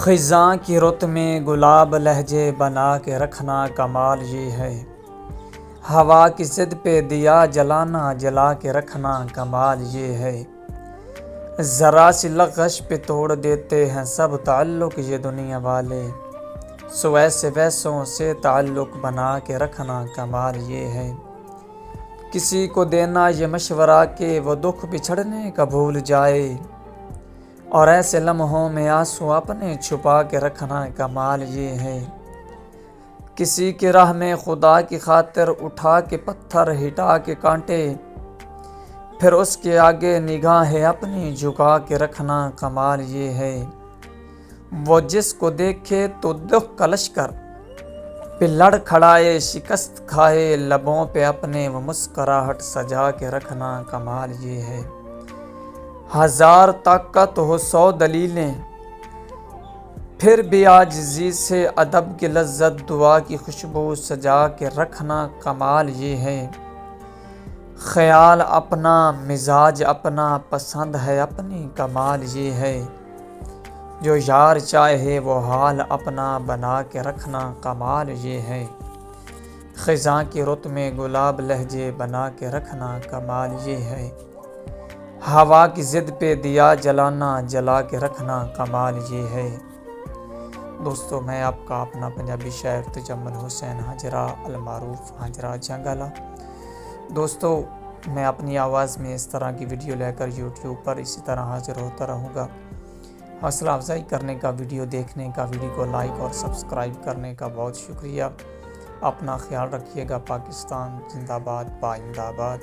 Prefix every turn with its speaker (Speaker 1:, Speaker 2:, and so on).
Speaker 1: ख़िज़ां की रुत में गुलाब लहजे बना के रखना कमाल ये है। हवा की ज़िद पे दिया जलाना जला के रखना कमाल ये है। ज़रा सी लग़ज़ पे तोड़ देते हैं सब ताल्लुक़ ये दुनिया वाले। सो ऐसे वैसों से ताल्लुक़ बना के रखना कमाल ये है। किसी को देना ये मशवरा के वो दुख बिछड़ने का भूल जाए, और ऐसे लम्हों में आंसू अपने छुपा के रखना कमाल ये है। किसी की राह में खुदा की खातिर उठा के पत्थर हिटा के कांटे, फिर उसके आगे निगाहें अपनी झुका के रखना कमाल ये है। वो जिसको देखे तो दुख का लश्कर पे लड़ खड़ाए, शिकस्त खाए लबों पे अपने वो मुस्कराहट सजा के रखना कमाल ये है। हज़ार ताकत हो 100 दलीलें, फिर भी आजिज़ी से अदब की लज्जत दुआ की खुशबू सजा के रखना कमाल ये है। ख़याल अपना मिजाज अपना पसंद है अपनी कमाल ये है। जो यार चाहे वो हाल अपना बना के रखना कमाल ये है। ख़िज़ां की रुत में गुलाब लहजे बना के रखना कमाल ये है। हवा की ज़िद पे दिया जलाना जला के रखना कमाल ये है। दोस्तों, मैं आपका अपना पंजाबी शायर तजम्मुल हुसैन हाजरा अलमारूफ हाजरा जंगाला। दोस्तों, मैं अपनी आवाज़ में इस तरह की वीडियो लेकर यूट्यूब पर इसी तरह हाजिर होता रहूँगा। हौसला अफजाई करने का, वीडियो देखने का, वीडियो को लाइक और सब्सक्राइब करने का बहुत शुक्रिया। अपना ख्याल रखिएगा। पाकिस्तान जिंदाबाद, पाइंदाबाद।